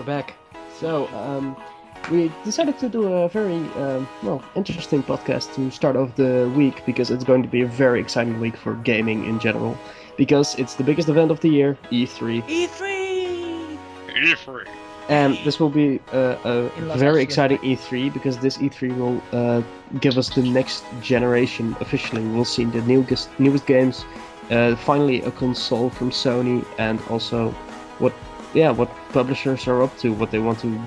we're back. So, we decided to do a very, interesting podcast to start off the week because it's going to be a very exciting week for gaming in general. Because it's the biggest event of the year, E3. E3! And this will be a very exciting right? E3 because this E3 will give us the next generation officially. We'll see the newest games, finally a console from Sony, and also what publishers are up to, what they want to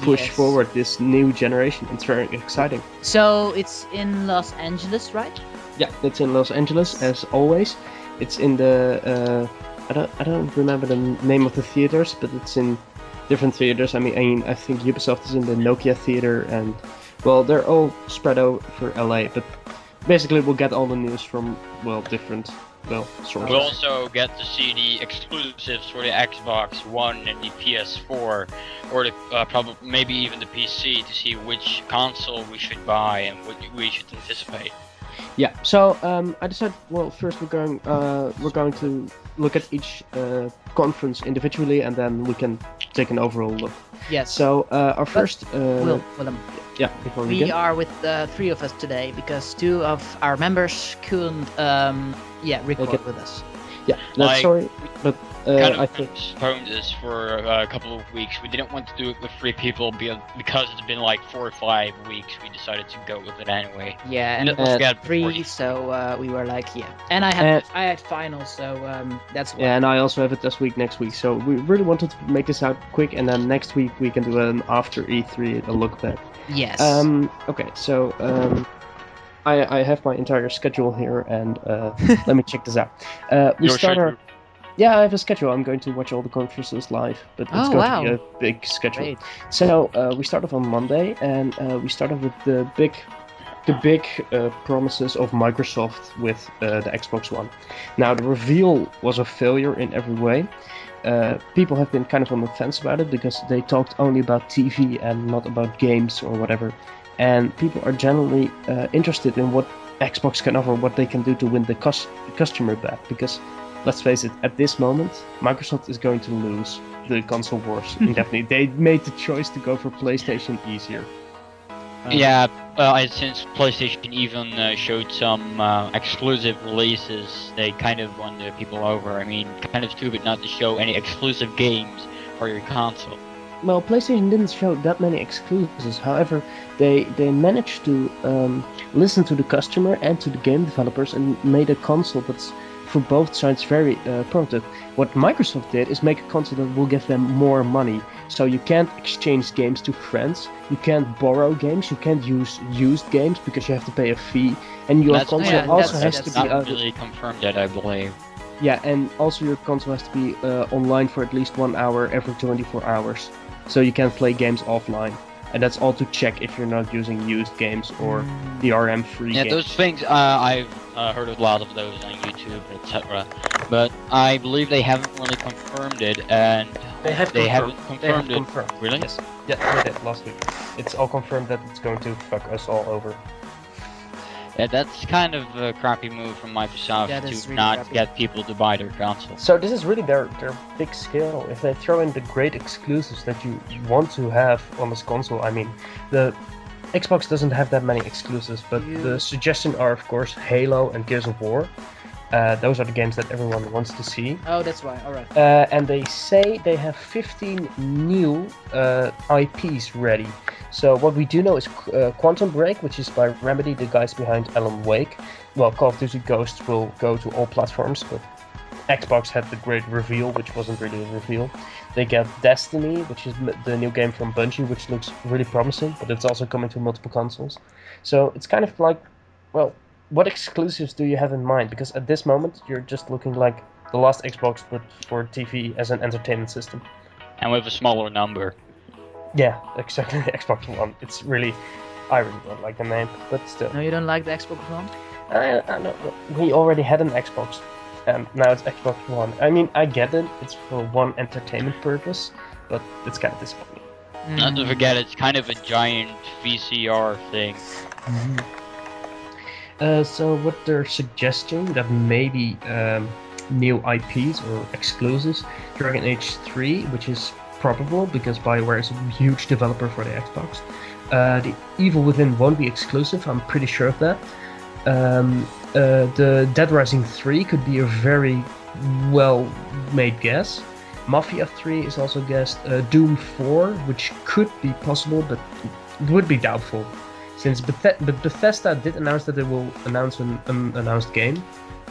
push forward this new generation. It's very exciting. So it's in Los Angeles, right? Yeah, it's in Los Angeles as always. It's in the I don't remember the name of the theaters, but it's in different theaters. I think Ubisoft is in the Nokia theater, and well, they're all spread over LA. But basically, we'll get all the news from different sources. We'll also get to see the exclusives for the Xbox One and the PS4, or the probably maybe even the PC, to see which console we should buy and what we should anticipate. Yeah. So I decided. Well, first we're going to look at each conference individually, and then we can take an overall look. Yes. So our first. Willem. Yeah. Before we We begin. are with three of us today because two of our members couldn't record with us. Yeah. That's sorry, but I think. Postponed this for a couple of weeks. We didn't want to do it with 3 people because it's been like 4 or 5 weeks. We decided to go with it anyway. Yeah, and Let us get 3, so we were like, yeah. And I had finals, so that's why. Yeah, and I also have a test week next week, so we really wanted to make this out quick, and then next week we can do an after E3 a look back. Yes. Okay, so I have my entire schedule here, and let me check this out. Yeah, I have a schedule. I'm going to watch all the conferences live, but it's going to be a big schedule. Great. So we start off on Monday, and we start off with the big promises of Microsoft with the Xbox One. Now, the reveal was a failure in every way. People have been kind of on the fence about it because they talked only about TV and not about games or whatever. And people are generally interested in what Xbox can offer, what they can do to win the customer back. Because, let's face it, at this moment, Microsoft is going to lose the console wars indefinitely. They made the choice to go for PlayStation easier. Since PlayStation even showed some exclusive releases, they kind of won the people over. I mean, kind of stupid not to show any exclusive games for your console. Well, PlayStation didn't show that many exclusives. However, they managed to listen to the customer and to the game developers and made a console that's for both sides very positive. What Microsoft did is make a console that will give them more money. So you can't exchange games to friends, you can't borrow games, you can't use used games because you have to pay a fee, and your console also has to be not really confirmed yet, I believe. Yeah, and also your console has to be online for at least 1 hour every 24 hours. So you can't play games offline. And that's all to check if you're not using used games or DRM-free games. Yeah, those things, I've heard of a lot of those on YouTube, etc. But I believe they haven't really confirmed it, and they haven't confirmed it. Really? Yes. Yeah, they did last week. It's all confirmed that it's going to fuck us all over. Yeah, that's kind of a crappy move from Microsoft to really not crappy. get people to buy their console. So this is really their big skill. If they throw in the great exclusives that you want to have on this console, I mean, the Xbox doesn't have that many exclusives, but the suggestion are, of course, Halo and Gears of War. Those are the games that everyone wants to see. Oh, that's why. All right. And they say they have 15 new IPs ready. So what we do know is Quantum Break, which is by Remedy, the guys behind Alan Wake. Well, Call of Duty Ghosts will go to all platforms, but Xbox had the great reveal, which wasn't really a reveal. They get Destiny, which is the new game from Bungie, which looks really promising, but it's also coming to multiple consoles. So it's kind of like, well, what exclusives do you have in mind? Because at this moment, you're just looking like the last Xbox, but for TV as an entertainment system. And with a smaller number. Yeah, exactly. Xbox One. It's really, I really don't like the name, but still. No, you don't like the Xbox One? I know. We already had an Xbox, and now it's Xbox One. I mean, I get it. It's for one entertainment purpose, but it's kind of disappointing. Not to forget, it's kind of a giant VCR thing. So what they're suggesting that maybe new IPs or exclusives, Dragon Age 3, which is probable because BioWare is a huge developer for the Xbox. The Evil Within won't be exclusive, I'm pretty sure of that. The Dead Rising 3 could be a very well-made guess. Mafia 3 is also guessed. Doom 4, which could be possible, but it would be doubtful. Since Bethesda did announce that they will announce an unannounced game.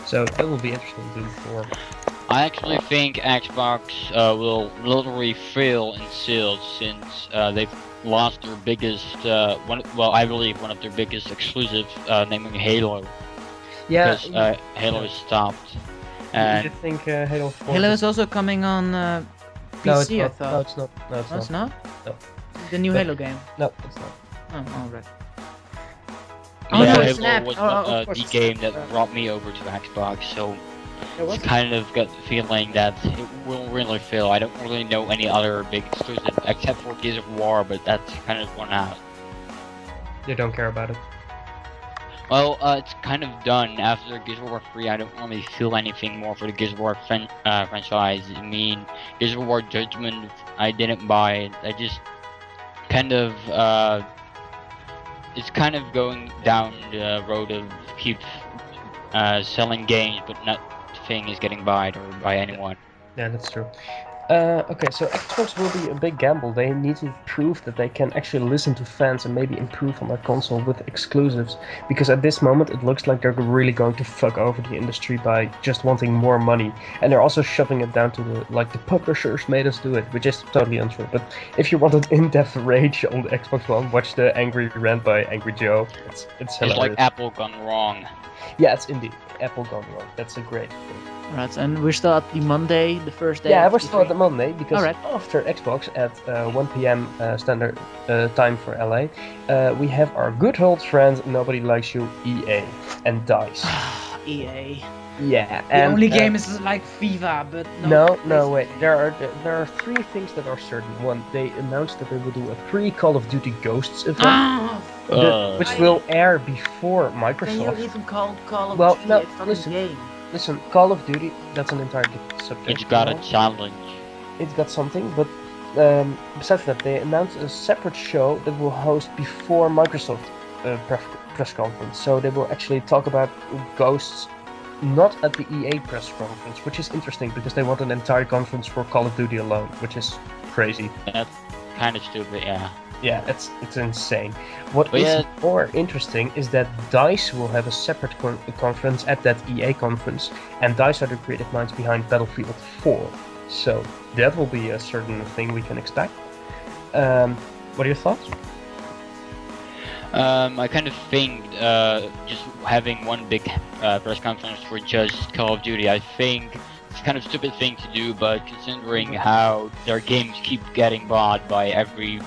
So that will be interesting, Doom 4. I actually think Xbox will literally fail in sales since they've lost their biggest, I believe one of their biggest exclusives, namely Halo. Yeah, because Halo is stopped. And you think Halo 4? Halo is also coming on PC, I thought. No, it's not. No, it's not. No. The new Halo game. No, it's not. Oh, alright. Oh no, it's Halo was of the course. game that brought me over to Xbox, so It was? I kind of got the feeling that it will really fail. I don't really know any other big exclusive except for Gears of War, but that's kind of one out. You don't care about it. Well, it's kind of done. After Gears of War 3, I don't really feel anything more for the Gears of War franchise. I mean, Gears of War Judgment, I didn't buy it. I just kind of, it's kind of going down the road of keep selling games, but nothing is getting bought or by anyone. Yeah, that's true. Okay, so Xbox will be a big gamble. They need to prove that they can actually listen to fans and maybe improve on their console with exclusives. Because at this moment, it looks like they're really going to fuck over the industry by just wanting more money. And they're also shoving it down to the publishers made us do it, which is totally untrue. But if you want an in-depth rage on the Xbox One, watch the Angry Rant by Angry Joe. It's hilarious. It's like Apple gone wrong. Yeah, it's indeed Apple gone wrong. That's a great thing. Right, and we're still at the Monday, the first day. Yeah, of we're still E3. at the Monday because Alright. after Xbox at 1 p.m. Standard time for LA, we have our good old friend, nobody likes you, EA and DICE. EA. Yeah, The and only game is like FIFA, but no, wait. There are three things that are certain. One, they announced that they will do a pre-Call of Duty Ghosts event, which will air before Microsoft. Can you even call of Well, Duty no, a fucking listen. game? Listen, Call of Duty, that's an entire different subject. It's got a challenge. It's got something, but besides that, they announced a separate show that will host before Microsoft press conference. So they will actually talk about Ghosts, not at the EA press conference, which is interesting because they want an entire conference for Call of Duty alone, which is crazy. That's kind of stupid, yeah. Yeah, it's insane. What is more interesting is that DICE will have a separate conference at that EA conference, and DICE are the creative minds behind Battlefield 4. So that will be a certain thing we can expect. What are your thoughts? I kind of think just having one big press conference for just Call of Duty, I think it's kind of stupid thing to do, but considering how their games keep getting bought by every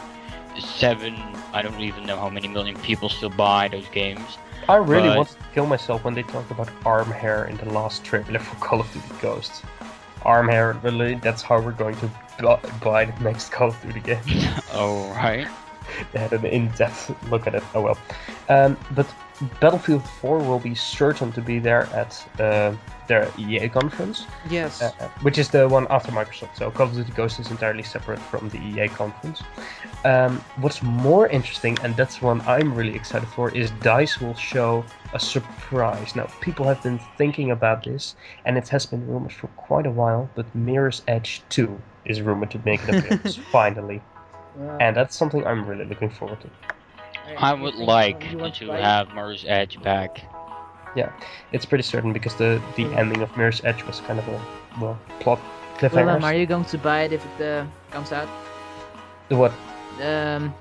7, I don't even know how many million people still buy those games. I really wanted to kill myself when they talked about arm hair in the last trailer for Call of Duty Ghosts. Arm hair, really, that's how we're going to buy the next Call of Duty game. Oh, right. They had an in-depth look at it, oh well. But Battlefield 4 will be certain to be there at their EA conference. Yes. Which is the one after Microsoft. So Call of Duty Ghosts is entirely separate from the EA conference. What's more interesting, and that's one I'm really excited for, is DICE will show a surprise. Now, people have been thinking about this, and it has been rumored for quite a while, but Mirror's Edge 2 is rumored to make an appearance, finally. And that's something I'm really looking forward to. I would like to have Mirror's Edge back. Yeah, it's pretty certain because the ending of Mirror's Edge was kind of a plot cliffhanger. Willem, are you going to buy it if it comes out? The what? The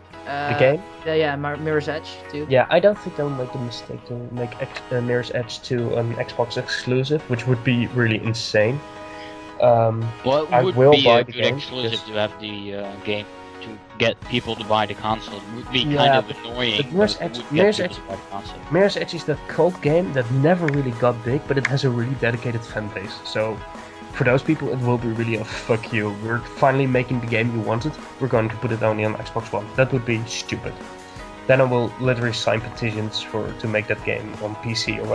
game? Yeah, Mirror's Edge too. Yeah, I don't think they'll make the mistake to make Mirror's Edge 2 an Xbox exclusive, which would be really insane. Well, it would will be buy a the good game, exclusive just- to have the game to get people to buy the console. It would be kind Yeah, of annoying. but Mirror's it Edge- would get Mirror's people Edge- to buy the console. Mirror's Edge is that cult game that never really got big, but it has a really dedicated fan base. So for those people, it will be really a fuck you. We're finally making the game you wanted. We're going to put it only on Xbox One. That would be stupid. then I will literally sign petitions to make that game on PC or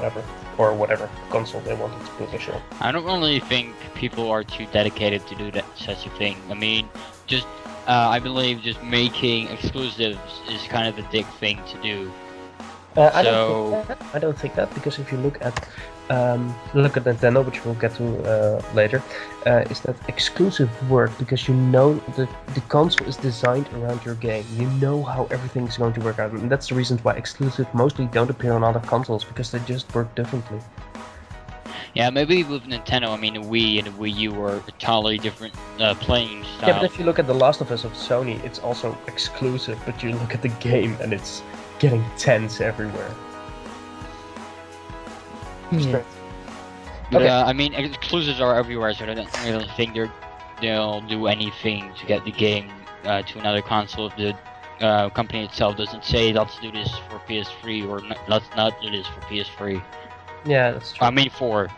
whatever console they wanted to publish on. I don't really think people are too dedicated to do such a thing. I mean, I believe just making exclusives is kind of a dick thing to do. I don't think that, because if you look at Nintendo, which we'll get to later, is that exclusive work because you know the console is designed around your game. You know how everything is going to work out, and that's the reason why exclusive mostly don't appear on other consoles, because they just work differently. Yeah, maybe with Nintendo, I mean, the Wii and the Wii U were totally different playing style. Yeah, but if you look at The Last of Us of Sony, it's also exclusive, but you look at the game and it's getting tense everywhere. Yeah. But Okay. I mean, exclusives are everywhere, so I don't really think they'll do anything to get the game to another console if the company itself doesn't say let's do this for PS3 or let's not do this for PS3. Yeah, that's true. I mean 4.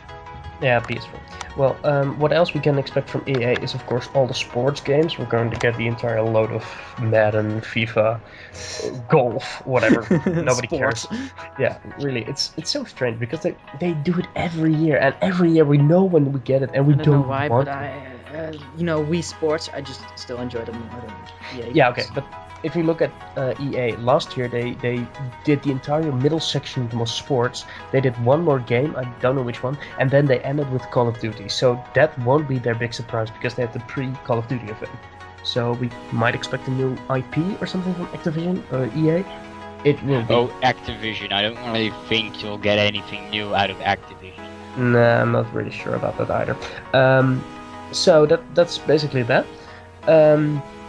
Yeah, PS4. Well, what else we can expect from EA is, of course, all the sports games. We're going to get the entire load of Madden, FIFA, golf, whatever. Nobody cares. Yeah, really, it's so strange because they do it every year, and every year we know when we get it, and we I don't know don't why, want but Wii Sports, I just still enjoy them more than EA. Yeah, okay, but if you look at EA, last year they did the entire middle section was sports. They did one more game, I don't know which one, and then they ended with Call of Duty. So that won't be their big surprise because they had the pre-Call of Duty event. So we might expect a new IP or something from Activision or EA. It will be. Oh, Activision. I don't really think you'll get anything new out of Activision. Nah, I'm not really sure about that either. So that's basically that.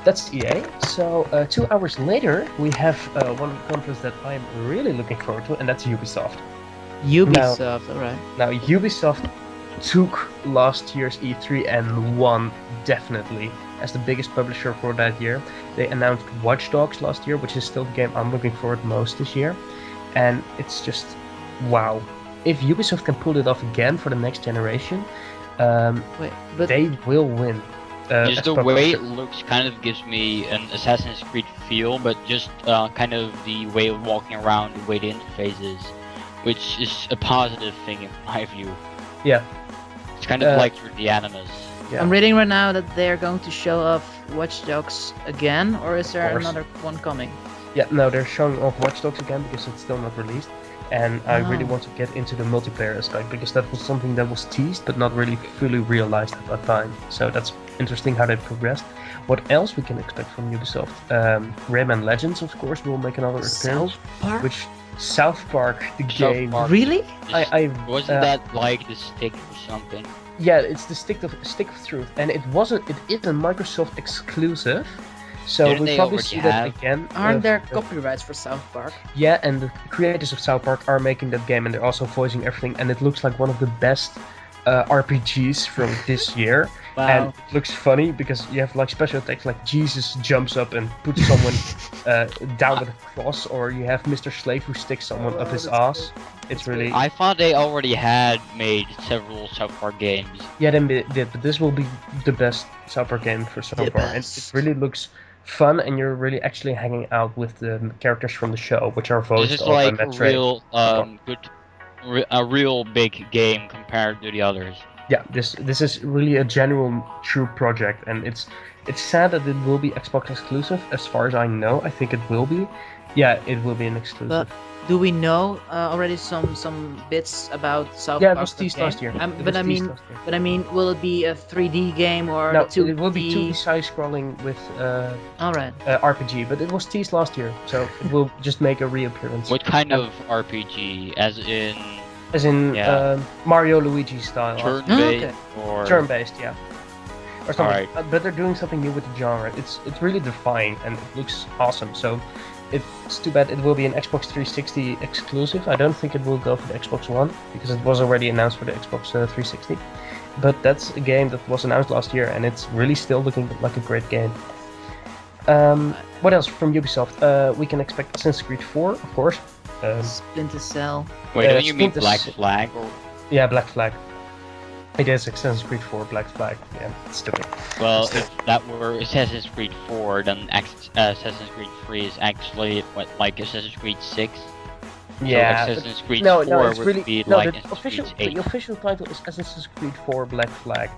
That's EA. So 2 hours later, we have one conference that I'm really looking forward to, and that's Ubisoft. Ubisoft, alright. Now, Ubisoft took last year's E3 and won definitely as the biggest publisher for that year. They announced Watch Dogs last year, which is still the game I'm looking forward most this year. And it's just, wow. If Ubisoft can pull it off again for the next generation, they will win. Just the way it looks kind of gives me an Assassin's Creed feel, but just kind of the way of walking around, the way the interface is, which is a positive thing in my view. Yeah. It's kind of like the Animus. Yeah. I'm reading right now that they're going to show off Watch Dogs again, or is there another one coming? Yeah, no, they're showing off Watch Dogs again because it's still not released. And I really want to get into the multiplayer aspect because that was something that was teased but not really fully realized at that time. So that's interesting how they progressed. What else we can expect from Ubisoft? Rayman Legends, of course, will make another appearance. South Park, the game. Really? Wasn't that like the Stick or something? Yeah, it's the Stick of Truth, and it is a Microsoft exclusive. So we'll probably see that again. Aren't there copyrights for South Park? Yeah, and the creators of South Park are making that game, and they're also voicing everything, and it looks like one of the best RPGs from this year. Wow. And it looks funny because you have like special attacks like Jesus jumps up and puts someone down with a cross, or you have Mr. Slave who sticks someone up his ass. It's really... I thought they already had made several South Park games. Yeah, they did, but this will be the best South Park game for so far. And it really looks fun, and you're really actually hanging out with the characters from the show, which are voiced. This is like a real big game compared to the others. Yeah, this is really a genuine, true project, and it's sad that it will be Xbox exclusive. As far as I know, I think it will be. Yeah, it will be an exclusive. But do we know already some bits about South Park? Yeah, it was teased last year. But I mean, will it be a 3D game or no? 2D? It will be 2D side-scrolling with RPG, but it was teased last year, so it will just make a reappearance. What kind of RPG? As in Mario Luigi style. Turn-based or... Turn-based, yeah. Or something. Right. But they're doing something new with the genre. It's really defying, and it looks awesome. So it's too bad it will be an Xbox 360 exclusive. I don't think it will go for the Xbox One, because it was already announced for the Xbox 360. But that's a game that was announced last year, and it's really still looking like a great game. What else from Ubisoft? We can expect Assassin's Creed 4, of course. Splinter Cell. Wait, don't you mean Black Flag? Or... Yeah, Black Flag. It is Assassin's Creed 4 Black Flag. Yeah, it's stupid. Well, if that were Assassin's Creed 4, then Assassin's Creed 3 is actually like Assassin's Creed 6. Yeah. So Assassin's Creed no, 4 it's would really be no. like The Assassin's Creed 8. official title is Assassin's Creed 4 Black Flag.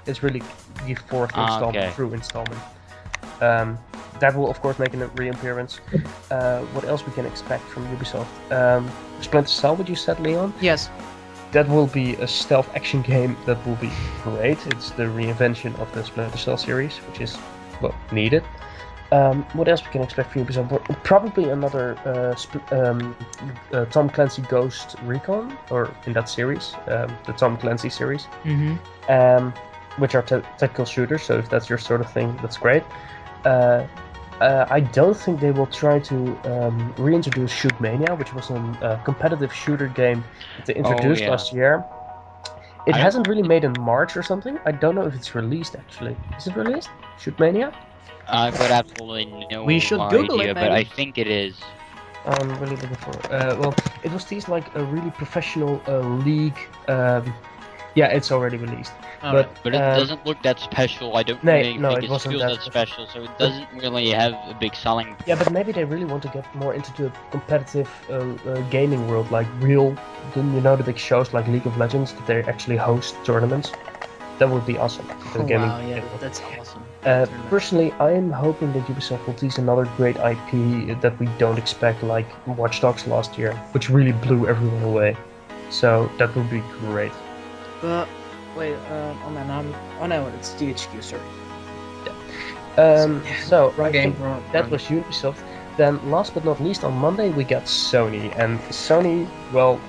It's really the fourth installment, okay. true installment. That will of course make a reappearance. What else we can expect from Ubisoft? Splinter Cell, what you said, Leon? Yes. That will be a stealth action game that will be great. It's the reinvention of the Splinter Cell series, which is, well, needed. What else we can expect from Ubisoft? Probably another Tom Clancy Ghost Recon, or in that series, the Tom Clancy series, which are tactical shooters, so if that's your sort of thing, that's great. I don't think they will try to reintroduce Shootmania, which was a competitive shooter game that they introduced last year. It hasn't really made in March or something. I don't know if it's released actually. Is it released? Shootmania? I've got absolutely no We should Google idea, it, but I maybe. think it is. I'm really looking for. Well, it was teased like a really professional league. Yeah, it's already released. Alright. But it doesn't look that special. I don't No, really no, think it it wasn't feels that that special, so it doesn't really have a big selling. Yeah, but maybe they really want to get more into the competitive gaming world, like real, you know, the big shows like League of Legends, that they actually host tournaments. That would be awesome. Oh, wow, yeah, that's awesome. Personally, I am hoping that Ubisoft will tease another great IP that we don't expect, like Watch Dogs last year, which really blew everyone away. So that would be great. But wait, oh man, oh no, it's THQ, sorry. So Wrong I game, think wrong- that wrong. was Ubisoft. Then last but not least, on Monday we got Sony, and Sony, well,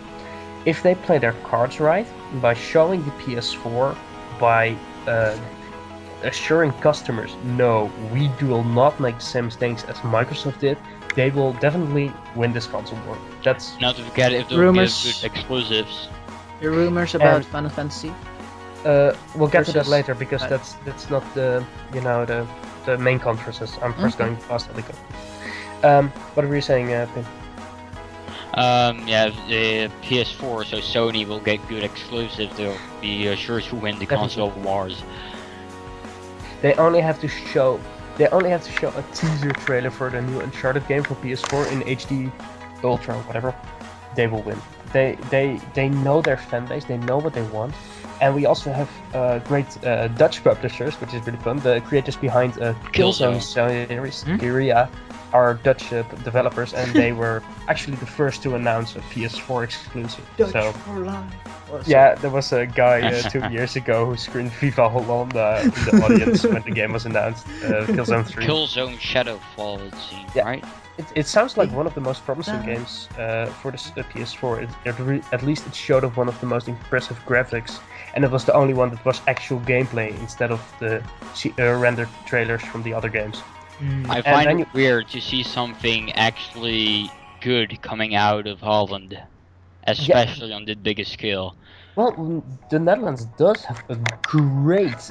if they play their cards right, by showing the PS4, by assuring customers, no, we will not make the same mistakes as Microsoft did, they will definitely win this console war. That's Not to forget if they'll Rumors. give good exclusives. Your rumors about And- Final Fantasy? we'll get to that Versus- later because that's not the the main conferences. I'm first Okay. going past the what were you saying, Pim? Yeah, the PS4, so Sony will get good exclusives. They'll be sure to win the console wars. They only have to show a teaser trailer for the new Uncharted game for PS4 in HD Ultra, whatever. They will win. They know their fan base. They know what they want. And we also have great Dutch publishers, which is really fun. The creators behind Killzone series, Guerrilla, are Dutch developers, and they were actually the first to announce a PS4 exclusive. So for life. yeah, there was a guy 2 years ago who screamed "Viva Hollanda" in the audience when the game was announced. Killzone 3. Killzone Shadowfall, it seems, Yeah. right? It sounds like one of the most promising games for the PS4. At least it showed off one of the most impressive graphics, and it was the only one that was actual gameplay instead of the rendered trailers from the other games. I And find then it weird to see something actually good coming out of Holland, especially on the biggest scale. Well, the Netherlands does have a great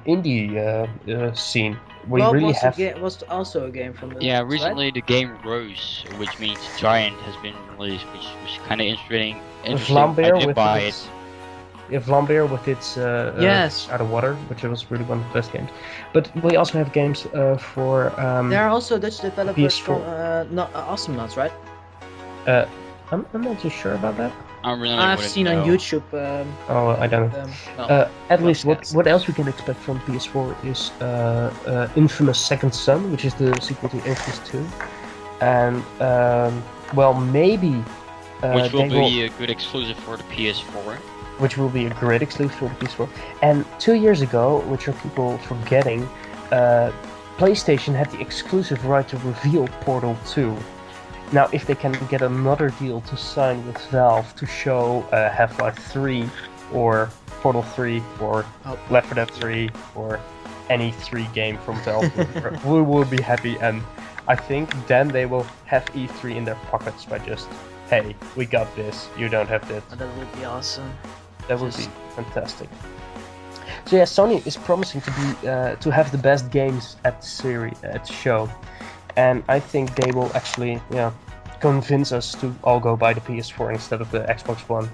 indie scene. We really have. Was also a game from the Yeah, recently the game Rose, which means Giant, has been released, which was kind of interesting. Vlambeer I did with buy its, Vlambeer with its Yes. out of water, which was really one of the best games. But we also have games for. There are also Dutch developers PS4. from Awesome Nuts, right? I'm not too sure about that. I really I've wouldn't seen on know. YouTube. Oh, I don't know. At least what else we can expect from PS4 is Infamous Second Son, which is the sequel to Infamous 2, and well, maybe Which will they will- be a good exclusive for the PS4. which will be a great exclusive for the PS4. And 2 years ago, which are people forgetting, PlayStation had the exclusive right to reveal Portal 2. Now, if they can get another deal to sign with Valve to show Half-Life 3, or Portal 3, or Left 4 Dead 3, or any 3 game from Valve, we will be happy. And I think then they will have E3 in their pockets by just, hey, we got this, you don't have this. That would be awesome. That would be fantastic. So yeah, Sony is promising to be to have the best games at the show, and I think they will actually convince us to all go buy the PS4 instead of the Xbox One.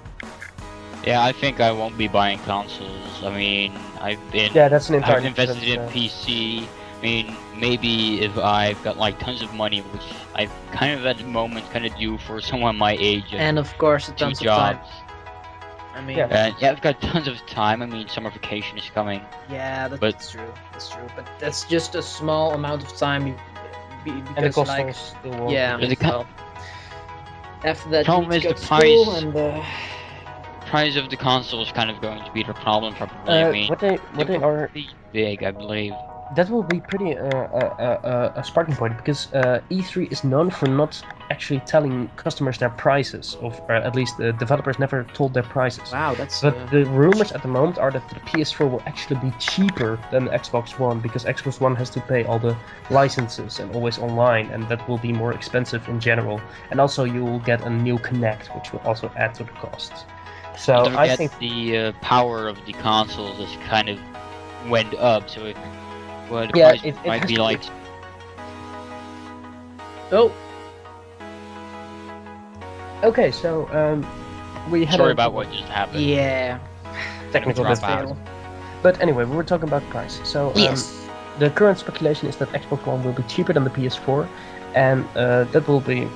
Yeah, I think I won't be buying consoles. I mean, Yeah, that's an I've entirely invested in different, PC. I mean, maybe if I've got like tons of money, which I kind of at the moment kind of do for someone my age, And of course, two tons of time. jobs. I mean, Yeah. Yeah, I've got tons of time. I mean, summer vacation is coming. that's true. That's true. But that's just a small amount of time. and the Because cost like, still won't yeah. be- The Well, after that, you problem need to is go the to school price. and. Price of the console is kind of going to be the problem, probably. I mean, what they it will are be big, I believe. that will be pretty a starting point because E3 is known for not actually telling customers their prices, or at least the developers never told their prices. Wow, that's. But the rumors at the moment are that the PS4 will actually be cheaper than the Xbox One because Xbox One has to pay all the licenses and always online, and that will be more expensive in general. And also you will get a new Kinect, which will also add to the costs. So Don't I forget think the power of the consoles has kind of went up, so the Yeah, price it might has be to- like. Oh, okay. So we had Sorry a about what just happened. yeah. technical Drop difficulty. out. But anyway, we were talking about price. So Yes. the current speculation is that Xbox One will be cheaper than the PS4, and that will be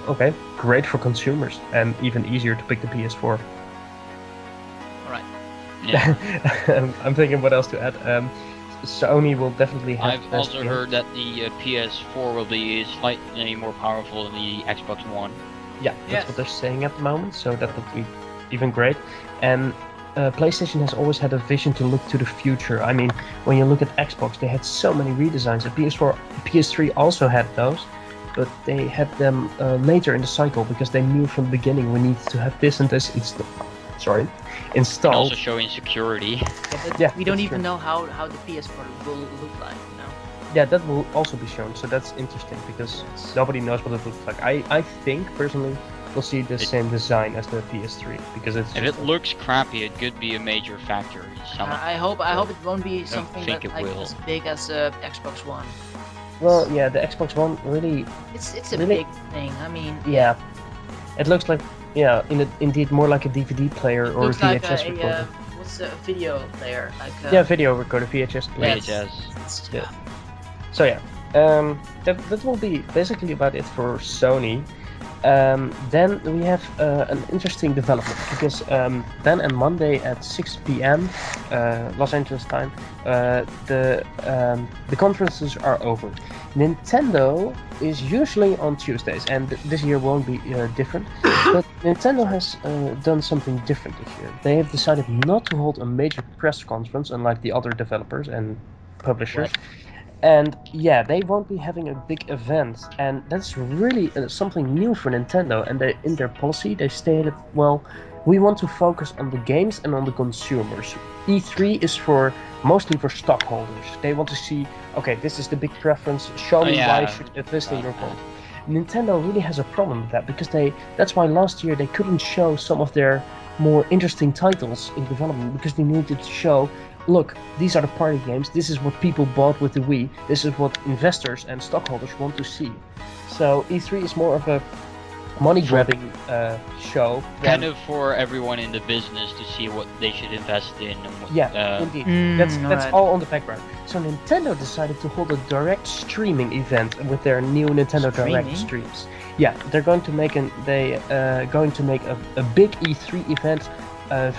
great for consumers and even easier to pick the PS4. Alright. Yeah. I'm thinking what else to add. Sony will definitely have. I've the best also game. heard that the PS4 will be slightly more powerful than the Xbox One. Yeah, that's Yes. what they're saying at the moment. So that would be even great. And PlayStation has always had a vision to look to the future. I mean, when you look at Xbox, they had so many redesigns. The PS4, PS3 also had those, but they had them later in the cycle because they knew from the beginning we needed to have this and this And installed. also showing security. Yeah, We don't that's even true. know how the PS4 will look like, you know. Yeah, that will also be shown. So that's interesting because nobody knows what it looks like. I think personally we'll see the same design as the PS3 because it's. If just it looks crappy, it could be a major factor in some. I hope it won't be something think that it like will. as big as Xbox One. Well, yeah, the Xbox One really. It's a Really? big thing. I mean, Yeah, it looks like indeed more like a DVD player it or a looks like VHS a recorder. what's a video player like. Yeah, video recorder, VHS player. Yes. VHS. Yeah. So yeah, that will be basically about it for Sony. Then we have an interesting development because then on Monday at 6 p.m. Los Angeles time, the conferences are over. Nintendo is usually on Tuesdays, and this year won't be different. But Nintendo has done something different this year. They have decided not to hold a major press conference, unlike the other developers and publishers. And yeah, they won't be having a big event, and that's really something new for Nintendo. And in their policy, they stated, well, we want to focus on the games and on the consumers. E3 is mostly for stockholders. They want to see, okay, this is the big preference. Show me why I should invest in your phone. Nintendo really has a problem with that because that's why last year they couldn't show some of their more interesting titles in development because they needed to show, look, these are the party games, this is what people bought with the Wii, this is what investors and stockholders want to see. So E3 is more of a money-grabbing show. Kind of for everyone in the business to see what they should invest in. And what, Indeed. That's alright. all on the background. So Nintendo decided to hold a direct streaming event with their new Nintendo Direct Streaming? streams. Yeah, they're going to make a big E3 event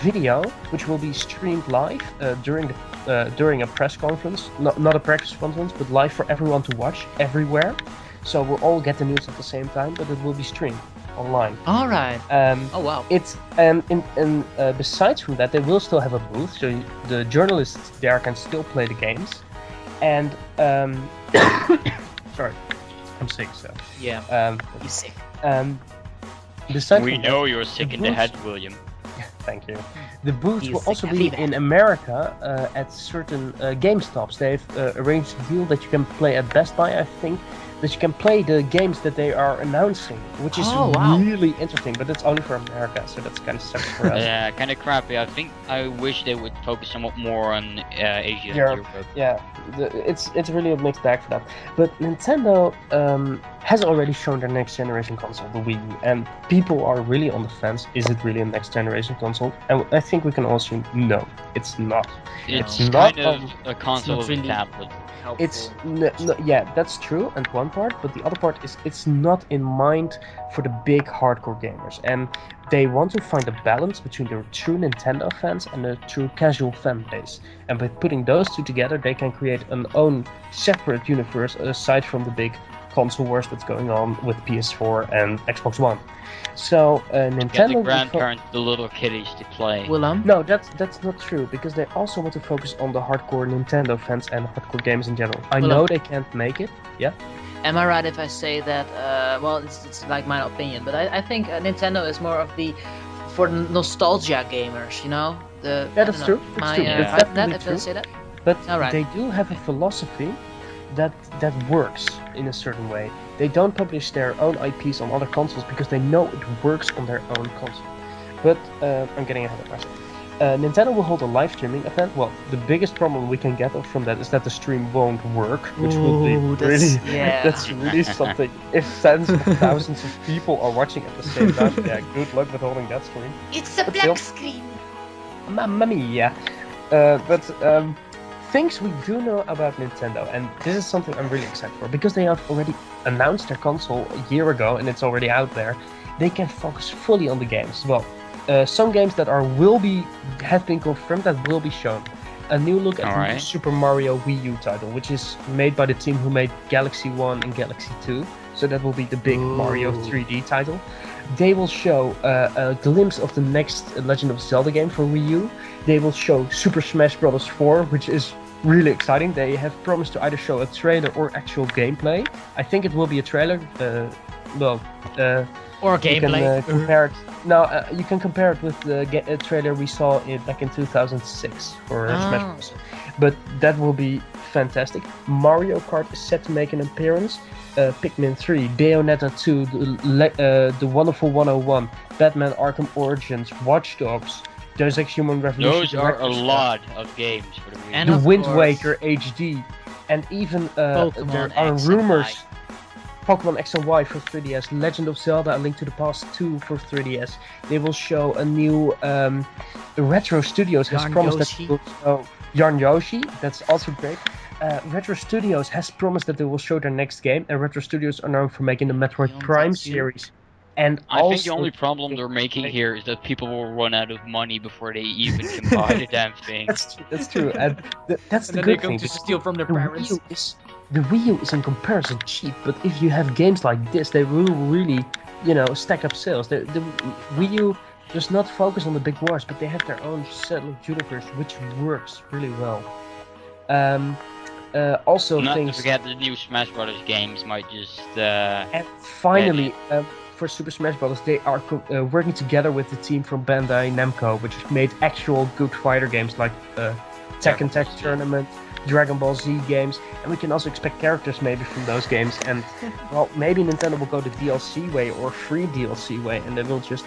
video, which will be streamed live during a press conference. Not a press conference, but live for everyone to watch everywhere. So we'll all get the news at the same time, but it will be streamed online. All right. Oh wow. It's besides from that, they will still have a booth, so the journalists there can still play the games. And sorry, I'm sick, so Yeah. You're sick. besides we from know you're sick in the booth- head, William. Thank you. The booths He's will sick also of be fever. in America at certain GameStops. They've arranged a deal that you can play at Best Buy, I think, that you can play the games that they are announcing, which is Oh, wow. really interesting, but it's only for America, so that's kind of separate for us. Yeah, kind of crappy. I wish they would focus somewhat more on Asia Europe. and Europe. Yeah, it's really a mixed bag for that. But Nintendo has already shown their next generation console, the Wii U, and people are really on the fence. Is it really a next generation console? And I think we can all assume no, it's not. It's not kind of on- a console not with a really tablet. helpful. It's yeah, that's true, and one part, but the other part is it's not in mind for the big hardcore gamers, and they want to find a balance between the true Nintendo fans and the true casual fan base. And by putting those two together, they can create an own separate universe aside from the big console wars that's going on with PS4 and Xbox One. So Get Nintendo the will grandparents, the little kiddies to play. Willem? no, that's not true, because they also want to focus on the hardcore Nintendo fans and hardcore games in general. I Well, know they can't make it, yeah. Am I right if I say that? Well, it's like my opinion, but I think Nintendo is more of the for nostalgia gamers. You know, the Yeah, that's true. Am That's I true. Yeah. That's right in that? definitely If I true. say that? But Alright. they do have a philosophy that works in a certain way. They don't publish their own IPs on other consoles because they know it works on their own console. But I'm getting ahead of myself. Nintendo will hold a live streaming event. Well, the biggest problem we can get from that is that the stream won't work, which would be Ooh, really yeah. that's really something. If tens of thousands of people are watching at the same time, yeah, good luck with holding that stream. It's a But black still- screen. Mamma mia. But things we do know about Nintendo, and this is something I'm really excited for, because they have already announced their console a year ago and it's already out there. They can focus fully on the games. Well, some games that have been confirmed that will be shown. A new look at the Alright. Super Mario Wii U title, which is made by the team who made Galaxy 1 and Galaxy 2. So that will be the big Mario 3D title. They will show a glimpse of the next Legend of Zelda game for Wii U. They will show Super Smash Bros. 4, which is really exciting. They have promised to either show a trailer or actual gameplay. I think it will be a trailer. Or You can gameplay. compare it. No, you can compare it with the trailer we saw back in 2006 for Smash Oh. Bros. But that will be fantastic. Mario Kart is set to make an appearance. Pikmin 3, Bayonetta 2, the Wonderful 101, Batman Arkham Origins, Watch Dogs, Deus Ex Human Revolution. Those are a Director's Cut, lot of games for the Wii. And The of Wind course, Waker HD, and even there Pokemon are X and rumors. Y. Pokemon X and Y for 3DS, Legend of Zelda: A Link to the Past 2 for 3DS. They will show a new Retro Studios has Yarn promised Yoshi. that they will show Yarn Yoshi. That's also great. Retro Studios has promised that they will show their next game, and Retro Studios are known for making the Metroid Beyond Prime Tatsu. series. And I also, think the only problem they're making here is that people will run out of money before they even can buy the damn thing. that's true, and that's And the then they good come thing. to because steal from their The Wii parents. U is the Wii U is in comparison cheap, but if you have games like this, they will really, stack up sales. The Wii U does not focus on the big wars, but they have their own settled universe, which works really well. Also, Not things to forget the new Smash Brothers games might just. and finally, for Super Smash Bros., they are working together with the team from Bandai Namco, which has made actual good fighter games like Tekken Tag Tournament, Dragon Ball Z games, and we can also expect characters maybe from those games. And well, maybe Nintendo will go the DLC way or free DLC way, and they will just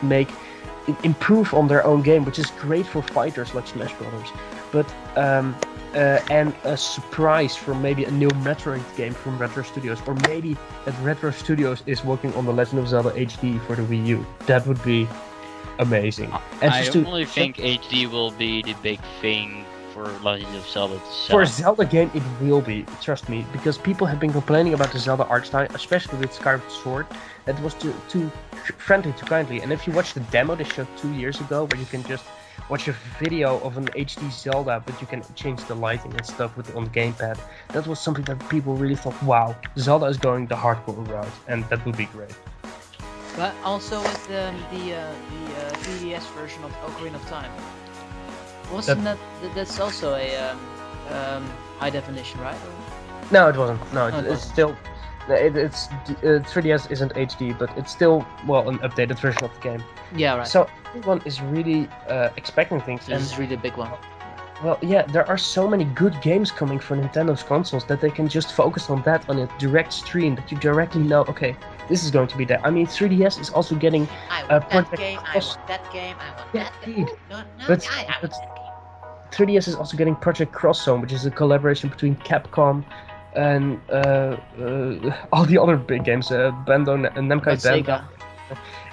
improve on their own game, which is great for fighters like Smash Brothers. But and a surprise for maybe a new Metroid game from Retro Studios, or maybe that Retro Studios is working on the Legend of Zelda HD for the Wii U. That would be amazing. And I just to- only think HD will be the big thing for Legend of Zelda itself. For a Zelda game, it will be, trust me, because people have been complaining about the Zelda art style, especially with Skyward Sword, that it was too friendly, too kindly. And if you watch the demo they showed 2 years ago, where you can just watch a video of an HD Zelda, but you can change the lighting and stuff on the gamepad, that was something that people really thought, wow, Zelda is going the hardcore route, and that would be great. But also with the 3DS version of Ocarina of Time. Wasn't that's also a high definition, right? No, it wasn't. No, Oh, it it's wasn't. still. It's 3DS isn't HD, but it's still an updated version of the game. Yeah, right. So everyone is really expecting things, This and is really a big one. well, yeah, there are so many good games coming for Nintendo's consoles that they can just focus on that on a direct stream that you directly know. Okay, this is going to be there. I mean, 3DS is also getting I want that Project game, I Cross. want that game, I want Yeah, that game. indeed. No, But- I want but- that game. 3DS is also getting Project Cross Zone, which is a collaboration between Capcom, and all the other big games, Namco But Bandai, Sega.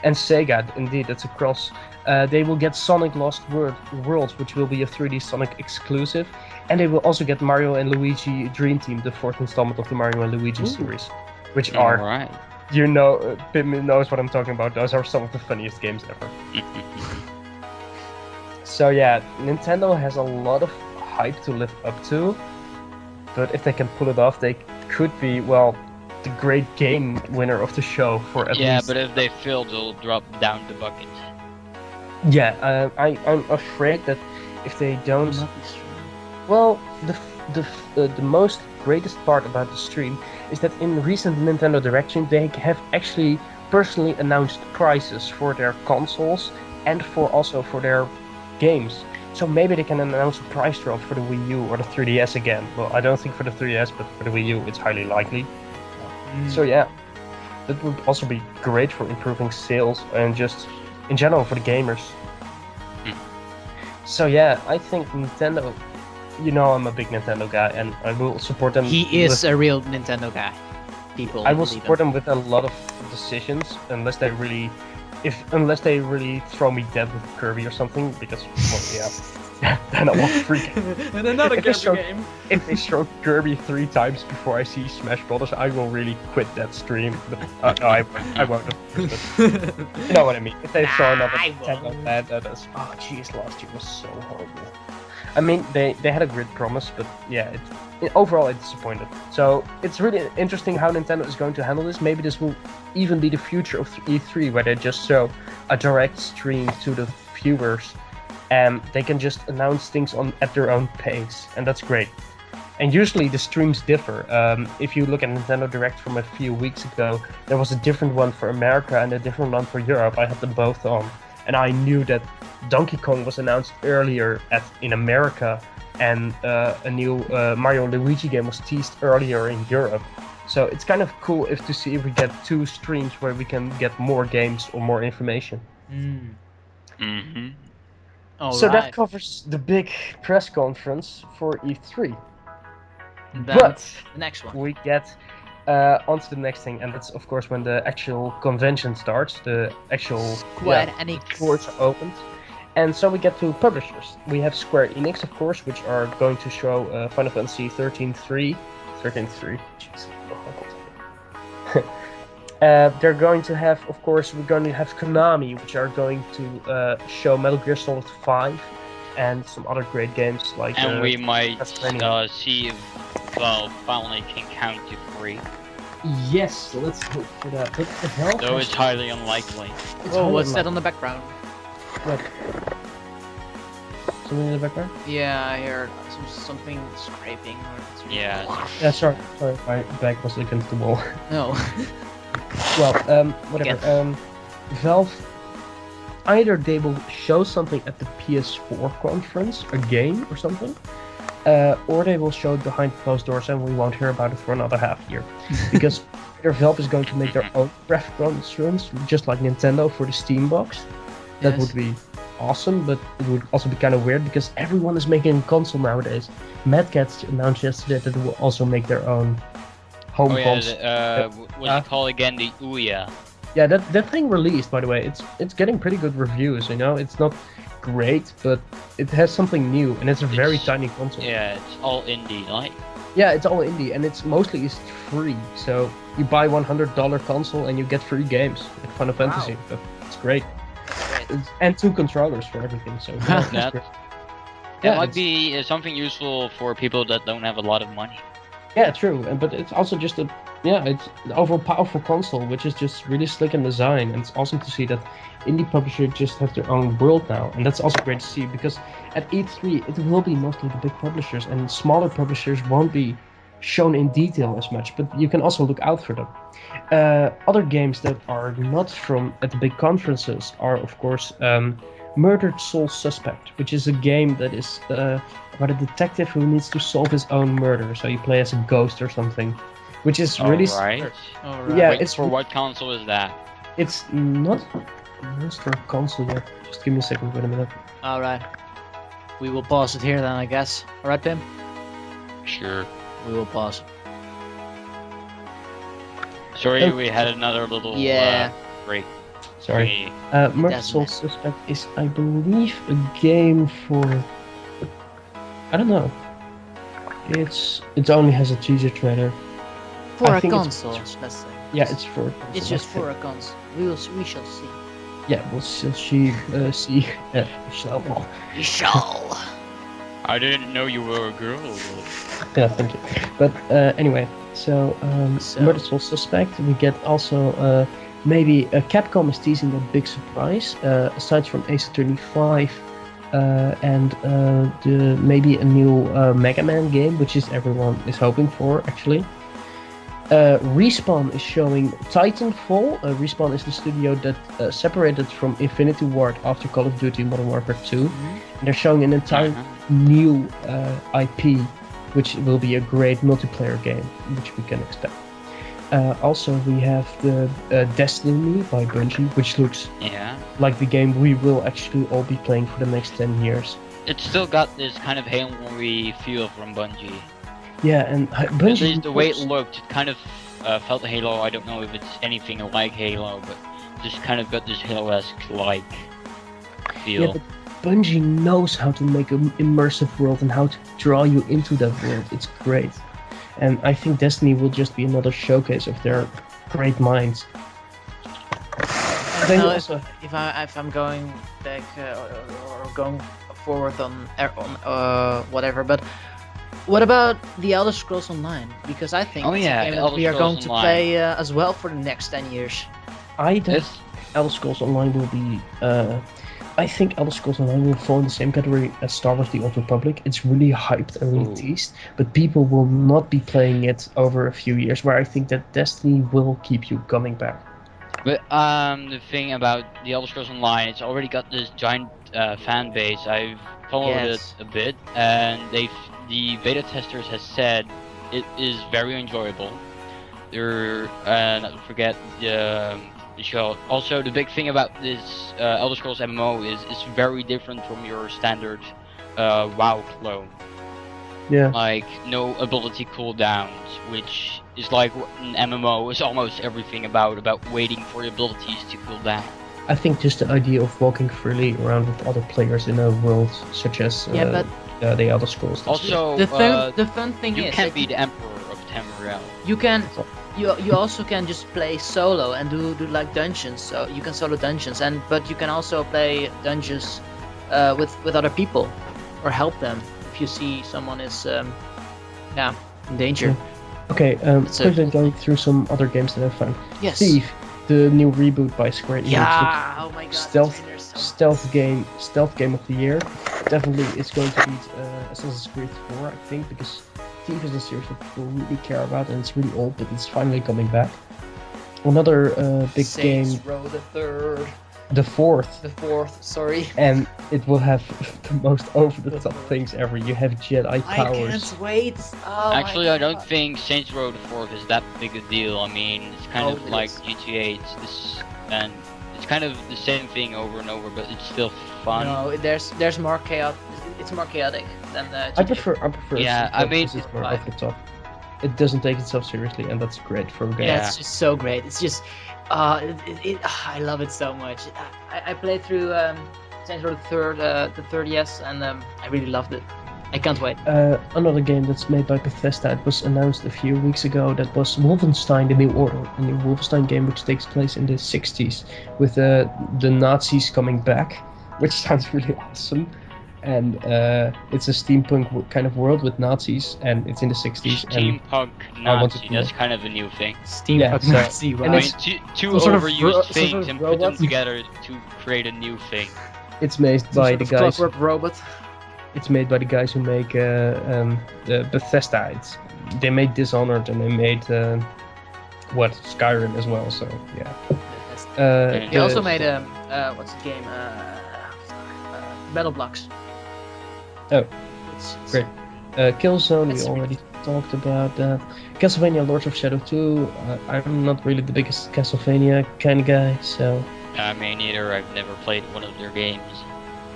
and Sega. Indeed, it's a cross. They will get Sonic Lost Worlds, which will be a 3D Sonic exclusive, and they will also get Mario and Luigi Dream Team, the 4th installment of the Mario and Luigi series, which are, Alright. Pim knows what I'm talking about. Those are some of the funniest games ever. So yeah, Nintendo has a lot of hype to live up to, but if they can pull it off, they could be, well, the great game winner of the show for at least. Yeah, but if they fail, they'll drop down the bucket. Yeah, I'm afraid that if they don't, well, the most greatest part about the stream is that in recent Nintendo Direction they have actually personally announced prices for their consoles and for their games. So maybe they can announce a price drop for the Wii U or the 3DS again. Well, I don't think for the 3DS, but for the Wii U it's highly likely. So yeah, that would also be great for improving sales and just in general for the gamers. So yeah, I think Nintendo, I'm a big Nintendo guy and I will support them. He is a real Nintendo guy. People. I will support them with a lot of decisions unless they really throw me dead with Kirby or something, because, well, yeah, then I will freak. And another Kirby game. If they show Kirby 3 times before I see Smash Brothers, I will really quit that stream. But, no, I won't. But, you know what I mean? If they show another Nintendo that is, oh jeez, last year was so horrible. I mean, they had a great promise, but yeah, overall it's disappointed. So it's really interesting how Nintendo is going to handle this. Maybe this will even be the future of E3, where they just show a direct stream to the viewers, and they can just announce things at their own pace, and that's great. And usually the streams differ. If you look at Nintendo Direct from a few weeks ago, there was a different one for America and a different one for Europe. I had them both on, and I knew that Donkey Kong was announced earlier in America, and a new Mario and Luigi game was teased earlier in Europe. So it's kind of cool to see if we get 2 streams where we can get more games or more information. So that covers the big press conference for E3. But the next one, we get onto the next thing, and that's of course when the actual convention starts, the actual doors are opened. And so we get to publishers. We have Square Enix, of course, which are going to show Final Fantasy 13.3. Jeez. They're going to have, of course, we're going to have Konami, which are going to show Metal Gear Solid 5 and some other great games like. And we might see if Valve finally can count to 3. Yes, let's hope for that. But the hell? Though it's highly unlikely. Oh, what's that on the background? What? Something in the background? Yeah, I heard something scraping. Yeah. Yeah, sorry, my back was against the wall. No. Well, whatever. Valve, either they will show something at the PS4 conference, a game or something, or they will show it behind closed doors and we won't hear about it for another half year. Because either Valve is going to make their own reference, just like Nintendo for the Steam box. That would be awesome, but it would also be kind of weird because everyone is making a console nowadays. Mad Catz announced yesterday that they will also make their own home console. What's it called again? The Ouya. Yeah, that thing released, by the way. It's getting pretty good reviews. It's not great, but it has something new, and it's a very tiny console. Yeah, it's all indie, right? Yeah, it's all indie, and it's mostly free. So you buy $100 console and you get free games like Final Fantasy. So it's great. And 2 controllers for everything, so that might be something useful for people that don't have a lot of money. Yeah, true, but it's also just it's an overall powerful console, which is just really slick in design, and it's awesome to see that indie publishers just have their own world now, and that's also great to see, because at E3 it will be mostly the big publishers, and smaller publishers won't be shown in detail as much, but you can also look out for them. Other games that are not at the big conferences are, of course, Murdered Soul Suspect, which is a game that is about a detective who needs to solve his own murder. So you play as a ghost or something, which is really Alright. Yeah, Wait, it's for what console is that? It's not for a console yet. Just give me a second. Wait a minute. All right. We will pause it here then, I guess. All right, Pim. Sure. We will pause. Sorry, we had another little break. Sorry. Murder Soul Suspect is, I believe, a game for... I don't know. It only has a teaser trailer. For a console, let's say. Yeah, it's for a console. It's just for a console. We shall see. Yeah, we'll still see. We shall. I didn't know you were a girl. Yeah, thank you. But anyway, so Murder Soul Suspect, we get also maybe Capcom is teasing a big surprise. Aside from Ace Attorney 5 and maybe a new Mega Man game, which is everyone is hoping for actually. Respawn is showing Titanfall. Respawn is the studio that separated from Infinity Ward after Call of Duty Modern Warfare 2. And they're showing an entire new IP, which will be a great multiplayer game, which we can expect. Also, we have the Destiny by Bungie, which looks like the game we will actually all be playing for the next 10 years. It's still got this kind of Halo-y feel from Bungie. Yeah, and Bungie... At least the way it looked, it kind of felt Halo. I don't know if it's anything like Halo, but just kind of got this Halo-esque like feel. Yeah, but Bungie knows how to make an immersive world and how to draw you into that world. It's great. And I think Destiny will just be another showcase of their great minds. If I'm going back or going forward on whatever, but what about the Elder Scrolls Online? Because I think it's a game that we are going to play as well for the next 10 years. I think Elder Scrolls Online will be... I think Elder Scrolls Online will fall in the same category as Star Wars The Old Republic. It's really hyped and really teased, but people will not be playing it over a few years, where I think that Destiny will keep you coming back. But the thing about the Elder Scrolls Online, it's already got this giant fan base. I've followed it a bit, and the beta testers has said it is very enjoyable. Not to forget the show. Also, the big thing about this Elder Scrolls MMO is it's very different from your standard WoW clone. Yeah. Like no ability cooldowns, which is like an MMO is almost everything about waiting for your abilities to cool down. I think just the idea of walking freely around with other players in a world such as the Elder Scrolls. Also, the fun thing you is can be the Emperor of Tamriel. You also can just play solo and do like dungeons. So you can solo dungeons, but you can also play dungeons with other people or help them if you see someone is in danger. Okay, quickly going through some other games that I found. Yes. Thief, the new reboot by Square Enix. Yeah. Oh my god. Stealth game of the year. Definitely, it's going to beat Assassin's Creed 4, I think, because Thief is a series that people really care about, and it's really old, but it's finally coming back. Another big game. Saints Row the Third. The fourth, sorry. And it will have the most over-the-top things ever. You have Jedi powers. I can't wait. Oh Actually, I don't think Saints Row the 4th is that big a deal. I mean, it's kind of like GTA. It's kind of the same thing over and over, but it's still fun. No, there's more chaos. It's more chaotic than GTA. I prefer. Yeah, I mean, it's more over the top. It doesn't take itself seriously, and that's great for a game. Yeah, it's just so great. It's just. I love it so much. I played through Saints Row the third, yes, and I really loved it. I can't wait. Another game that's made by Bethesda, it was announced a few weeks ago, that was Wolfenstein: The New Order, a new Wolfenstein game which takes place in the 60s, with the Nazis coming back, which sounds really awesome. And it's a steampunk kind of world with Nazis, and it's in the 60s. Steampunk Nazi, that's kind of a new thing. Steampunk Nazi, right? I mean, two overused things and put them together to create a new thing. It's made by the guys. Clockwork Robot. It's made by the guys who make the Bethesda. They made Dishonored, and they made Skyrim as well. So yeah. They also made what's the game? Battle Blocks. Oh, great. Killzone, we already talked about that. Castlevania Lords of Shadow 2, I'm not really the biggest Castlevania kind of guy, so... Me neither, I've never played one of their games.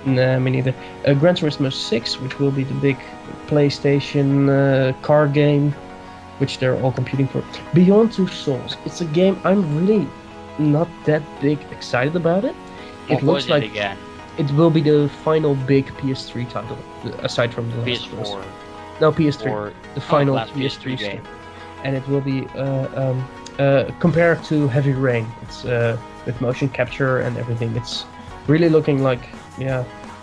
Nah, me neither. Gran Turismo 6, which will be the big PlayStation car game. which they're all competing for. Beyond Two Souls, it's a game I'm really not that big excited about it. What It looks was like it again? it will be the final big PS3 title, aside from the Last of Us. PS4. No, PS3. Or The final last PS3 PS3 game. and it will be compared to Heavy Rain. It's with motion capture and everything. It's really looking like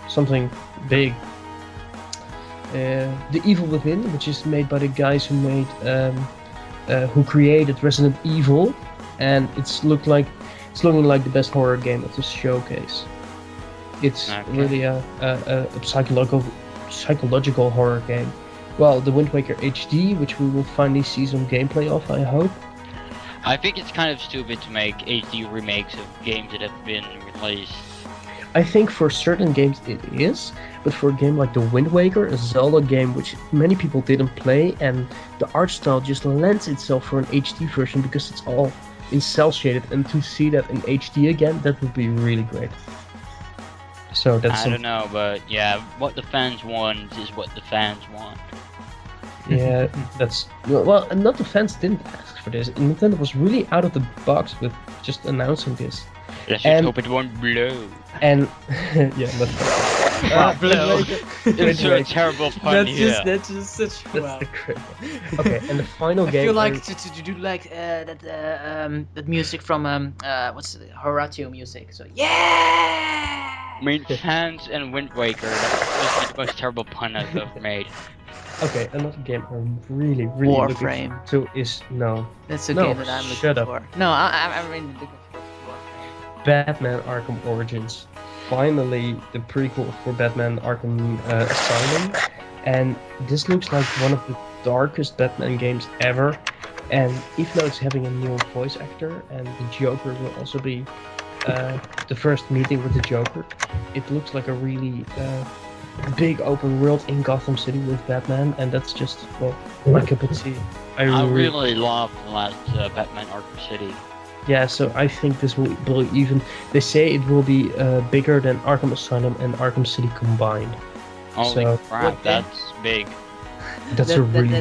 something big. The Evil Within, which is made by the guys who created Resident Evil, and it's looking like the best horror game at the showcase. It's really a psychological horror game. Well, the Wind Waker HD, which we will finally see some gameplay of, I hope. I think it's kind of stupid to make HD remakes of games that have been released. I think for certain games it is, but for a game like the Wind Waker, a Zelda game which many people didn't play, and the art style just lends itself for an HD version because it's all in cel shaded, and to see that in HD again, that would be really great. So that's I don't know, but yeah, what the fans want is what the fans want. Yeah, that's well, and not the fans didn't ask for this. Nintendo was really out of the box with just announcing this. Let's just hope it won't blow. And yeah, let's blow. It's a terrible pun here. That's just such. That's the great. Okay, and the final I game. feel like to do like that music from what's it, Horatio music. So yeah. I mean, fans and Wind Waker. That's the most terrible pun I've ever made. Okay, another game I'm really Warframe. looking to is no. That's a No, game that I'm looking shut up. for. No, I'm really looking for Warframe. Batman Arkham Origins. Finally, the prequel for Batman Arkham Asylum, and this looks like one of the darkest Batman games ever. And even though it's having a new voice actor, and the Joker will also be the first meeting with the Joker, it looks like a really big open world in Gotham City with Batman, and that's just my cup of tea. I really love the last Batman Arkham City. Yeah, so I think this will even. They say it will be bigger than Arkham Asylum and Arkham City combined. Holy crap, that's big. That is really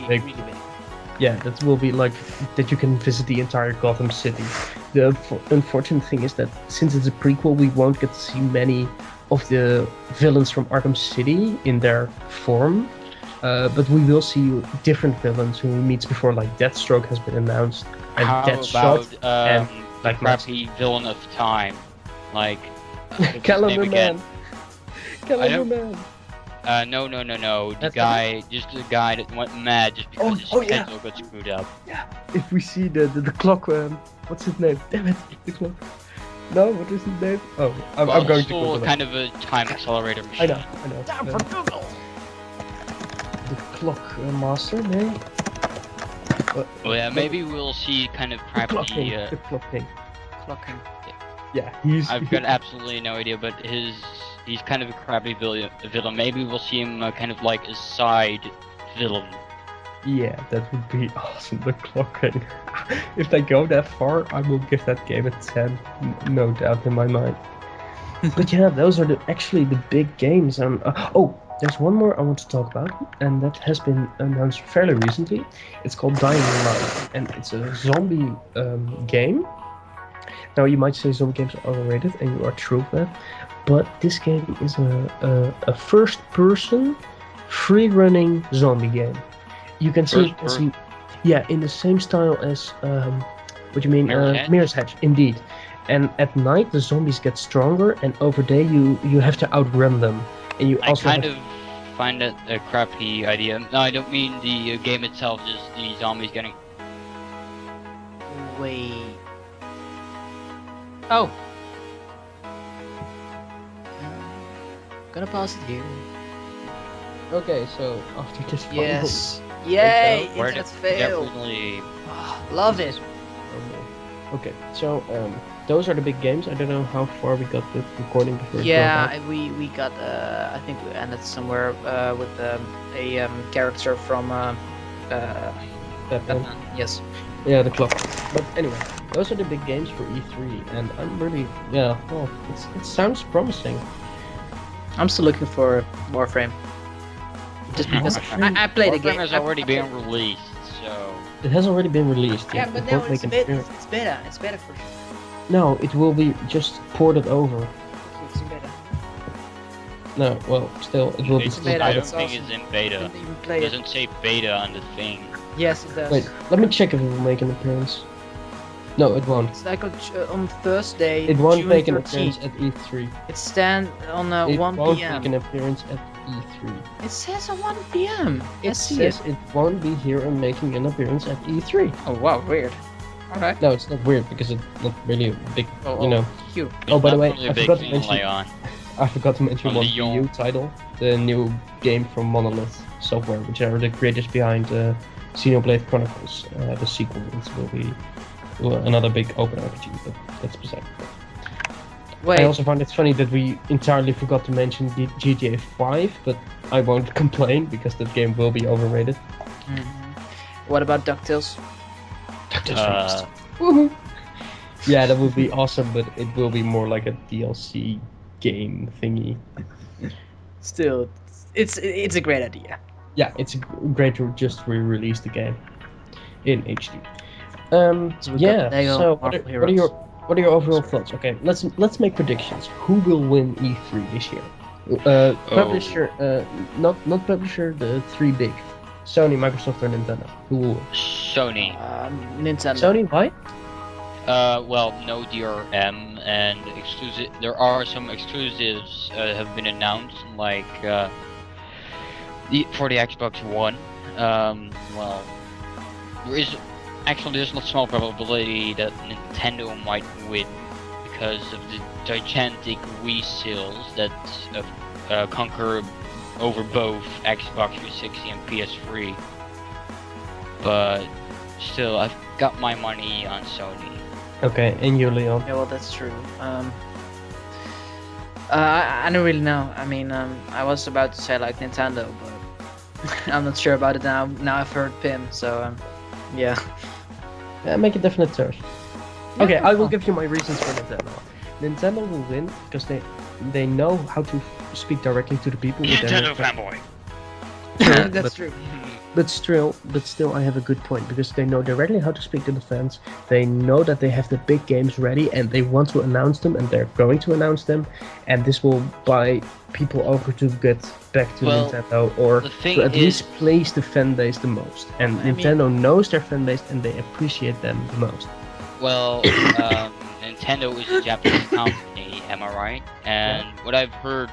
big. really big. Yeah, that will be like that you can visit the entire Gotham City. The unfortunate thing is that since it's a prequel, we won't get to see many of the villains from Arkham City in their form. But we will see different villains who he meets before, like Deathstroke has been announced, and How Deathshot, about and the crappy villain of time, like Calendar again? Man. Calendar Man. No. That's The guy that went mad just because his schedule got screwed up. Yeah. If we see the clock, what's his name? Damn it, the clock. No, what is his name? Oh, I'm going to Google kind of a time accelerator machine. I know. Down from Google. The clock master, maybe? Oh yeah, maybe we'll see kind of crappy. The clocking. Clocking. Yeah, I've got absolutely no idea, but he's kind of a crappy villain. Maybe we'll see him kind of like a side villain. Yeah, that would be awesome. The clocking. If they go that far, I will give that game a 10, no doubt in my mind. But yeah, those are actually the big games. There's one more I want to talk about, and that has been announced fairly recently. It's called Dying Light, and it's a zombie game. Now you might say zombie games are overrated, and you are true of that. But this game is a first-person, free-running zombie game. You can see it as in the same style as what do you mean? Mirror's Edge, indeed. And at night the zombies get stronger, and over day you have to outrun them. And you also kind of find it a crappy idea. No, I don't mean the game itself, just the zombies getting... Wait. Oh. Gonna pause it here. Okay, so after this Yes. Yay! breakdown, Internet fail. Definitely... Love it. Okay, so those are the big games. I don't know how far we got with recording before. Yeah, we got. I think we ended somewhere with a character from Batman. Yes. Yeah, the clock. But anyway, those are the big games for E3, and I'm really it sounds promising. I'm still looking for Warframe. Just because I played the game. Warframe has already been released, It has already been released. Yeah, but it now won't it's make an beta. appearance. It's beta. It's beta for sure. No, it will be just ported over. It's beta. No, well, still, it will be It's still beta, I beta. don't think awesome. it's in beta. Didn't even It play it. doesn't say beta on the thing. Yes, it does. Wait, let me check if it will make an appearance. No, it won't. It's like on Thursday, It won't June make an 13th. appearance at E3. It's stand on It 1 won't p.m. make an appearance at E3. It says on 1 p.m. It says it won't be here and making an appearance at E3. Oh wow, weird. Alright. No, it's not weird because it's not really a big, Oh, you know. Cute. Oh, by the Not way, really a I big forgot to thing mention. lay on. I forgot to mention On one Lyon. new title, the new game from Monolith Software, which are the creators behind Xenoblade Chronicles. The sequel, which will be another big open RPG, but that's beside the point. Wait. I also find it funny that we entirely forgot to mention the GTA 5, but I won't complain because that game will be overrated. Mhm. What about DuckTales? Woohoo! Yeah, that would be awesome, but it will be more like a DLC game thingy. Still, it's a great idea. Yeah, it's great to just re-release the game in HD. So we got Yeah. Lego So, Marvel what are your overall thoughts? Okay, let's make predictions. Who will win E3 this year? Publisher, not publisher. The three big: Sony, Microsoft, or Nintendo. Who will win? Sony. Nintendo. Sony? Why? Well, no DRM and exclusive. There are some exclusives have been announced, like for the Xbox One. Well, there's a small probability that Nintendo might win because of the gigantic Wii sales that conquer over both Xbox 360 and PS3. But still, I've got my money on Sony. Okay, and you, Leon. Yeah, well, that's true. I don't really know. I mean, I was about to say like Nintendo, but I'm not sure about it now. Now I've heard Pim, so yeah. Make a definite choice. Okay, Yeah. I will give you my reasons for Nintendo. Nintendo will win because they know how to speak directly to the people. with their Nintendo fanboy. True, That's but- true. But still, I have a good point because they know directly how to speak to the fans. They know that they have the big games ready and they want to announce them, and they're going to announce them. And this will buy people over to get back to Well, Nintendo, or the thing to at is- least please the fan base the most. And I mean- Nintendo knows their fan base and they appreciate them the most. Well, Nintendo is a Japanese company, am I right? And what I've heard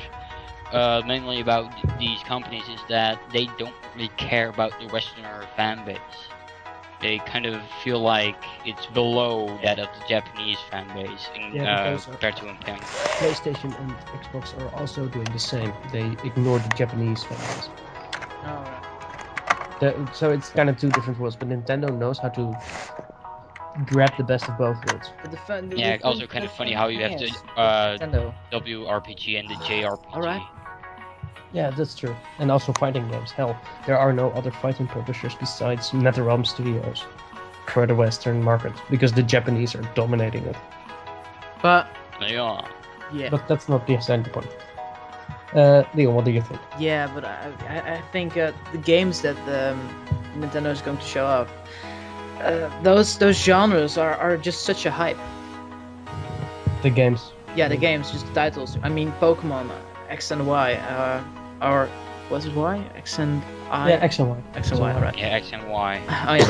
mainly about these companies is that they don't really care about the Westerner fan base. They kind of feel like it's below that of the Japanese fan base Yeah, because, compared to Nintendo. PlayStation and Xbox are also doing the same. They ignore the Japanese fan base. So it's kind of two different worlds, but Nintendo knows how to grab the best of both worlds. But the fun, the Yeah, thing- also kind of the funny thing how you have is, the Nintendo. WRPG and the JRPG. Alright. Yeah, that's true. And also fighting games. Hell, there are no other fighting publishers besides NetherRealm Studios for the Western market because the Japanese are dominating it. But Yeah. yeah, But that's not the center point. Leon, what do you think? yeah, but I think the games that Nintendo is going to show up, those genres are just such a hype. The games. Yeah, the games, just the titles. I mean, Pokemon X and Y, or was it Y? X and I. Yeah, X and Y. X and Y, right? Yeah, X and Y. Oh yeah,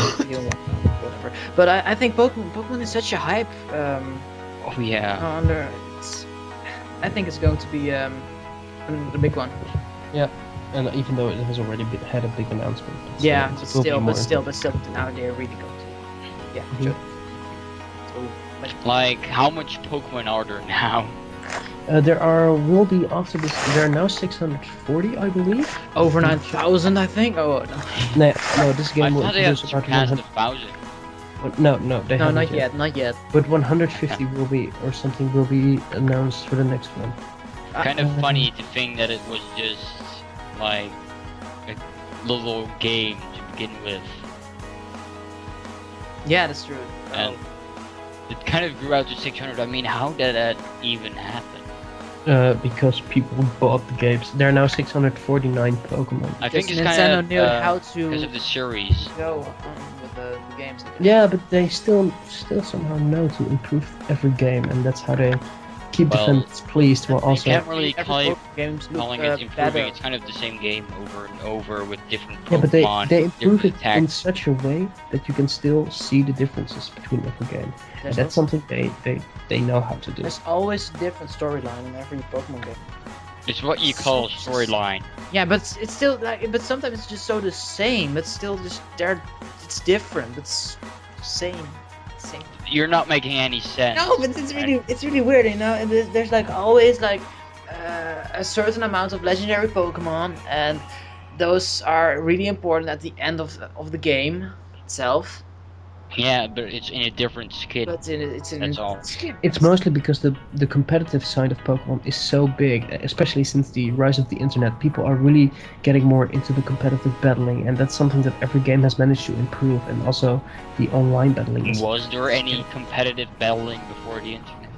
whatever. But I think Pokemon is such a hype. Oh yeah. I think it's going to be the big one. And even though it has already had a big announcement. Yeah, it but will be still, more now they're really going to. Yeah, Mhm. sure. So, Like, how much Pokemon are there now? will be after this. There are now 640, I believe. over 9,000, I think. Oh No, this I game will thought they had introduce about surpassed 100. 1,000. No, no, they haven't not yet, not yet. But 150 will be, or something will be announced for the next one. Kind of funny to think that it was just like a little game to begin with, Yeah, that's true. and it kind of grew out to 600. I mean, how did that even happen? Because people bought the games. There are now 649 Pokemon. I think it's Nintendo kind of knew how because to of the series. go on with the the games. Yeah, but they still somehow know to improve every game, and that's how they keep the fans pleased while You also. can't really call games look calling it improving. better. It's kind of the same game over and over with different Yeah, but Pokemon, they improve it different in attacks. such a way that you can still see the differences between every game. And that's something they know how to do. There's always a different storyline in every Pokemon game. It's what you call storyline. Yeah, but it's still like, but sometimes it's just so the same. But still, just it's different. It's same. You're not making any sense. No, but it's really weird, you know. And there's like always like a certain amount of legendary Pokemon, and those are really important at the end of the game itself. Yeah, but it's in a different skin. But it's in That's all. It's mostly because the competitive side of Pokemon is so big, especially since the rise of the internet. People are really getting more into the competitive battling, and that's something that every game has managed to improve, and also the online battling. Was there any competitive battling before the internet?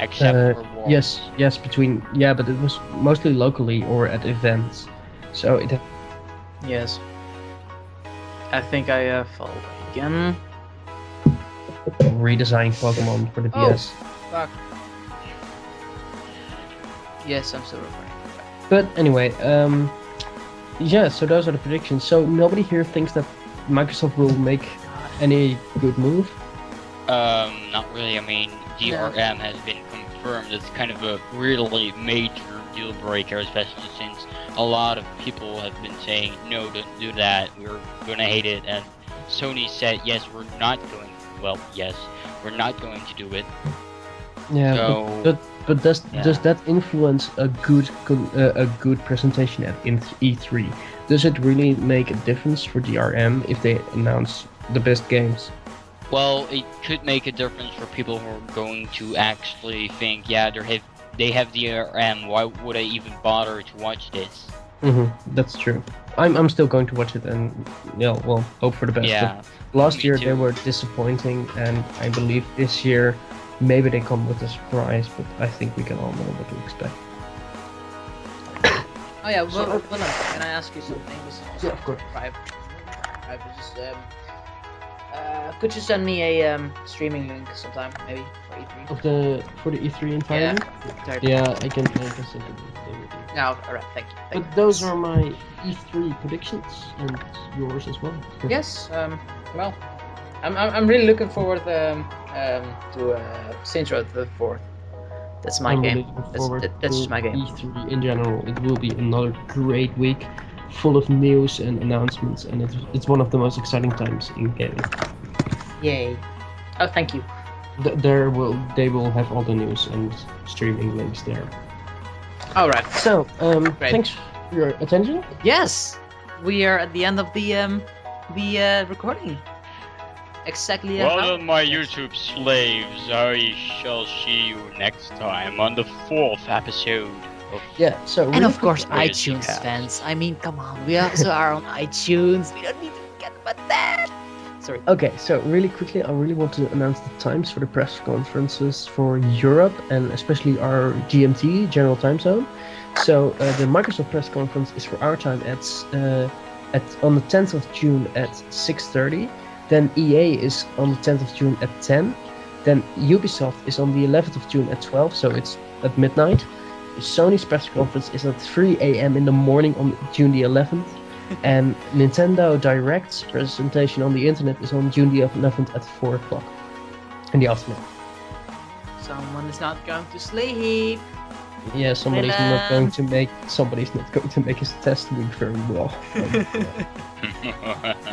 Except for wars? Yes, but it was mostly locally or at events. So it. Yes. I think I fall again. Redesigning Pokemon for the DS. Fuck. Yes, I'm still recording. But anyway, yeah, so those are the predictions. So nobody here thinks that Microsoft will make any good move? Not really. I mean, DRM has been confirmed. It's kind of a really major deal breaker, especially since a lot of people have been saying, no, don't do that, we're gonna hate it, and Sony said, yes, we're not going to. Well, yes, we're not going to do it. Yeah, so, but does that influence a good presentation at E3? Does it really make a difference for DRM if they announce the best games? Well, it could make a difference for people who are going to actually think, yeah, they have DRM. Why would I even bother to watch this? That's true. I'm still going to watch it, and hope for the best. Yeah. But last year they were disappointing, and I believe this year maybe they come with a surprise. But I think we can all know what to expect. Oh yeah, well, can I ask you something? Yeah, of course. Could you send me a streaming link sometime, maybe for E3? For the E3 entirely? Yeah, I can send it. No, alright, thank you. But those are my E3 predictions, and yours as well. Yes, well, I'm really looking forward to Saints Row the 4th. That's my game. That's just my game. E3 in general. It will be another great week, full of news and announcements, and it's one of the most exciting times in gaming. Yay! Oh, thank you. They will have all the news and streaming links there. All right. So, thanks for your attention. Yes, we are at the end of the recording. Exactly. Well done, my YouTube slaves. I shall see you next time on the 4th episode. Yeah. So. And of course, WASDcast. iTunes fans. I mean, come on. We also are on iTunes. We don't need to forget about that. Sorry. Okay, so really quickly, I really want to announce the times for the press conferences for Europe and especially our GMT, General Time Zone. So the Microsoft press conference is for our time on the 10th of June at 6:30. Then EA is on the 10th of June at 10. Then Ubisoft is on the 11th of June at 12, so it's at midnight. Sony's press conference is at 3 a.m. in the morning on June the 11th. And Nintendo Direct's presentation on the internet is on June the 11th at 4 o'clock in the afternoon. Someone is not going to sleep. Yeah, somebody's not going to make his test week very well.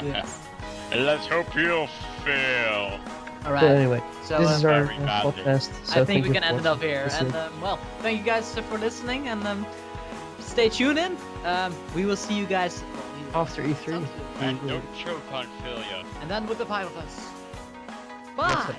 Yes. Let's hope you fail. All right. But anyway, So, this is our very badly. podcast. So I think we you can for end it up here. listening. And well, thank you guys for listening, and stay tuned in. We will see you guys After E3. And don't choke on failure. And then with the 5 of us. Bye.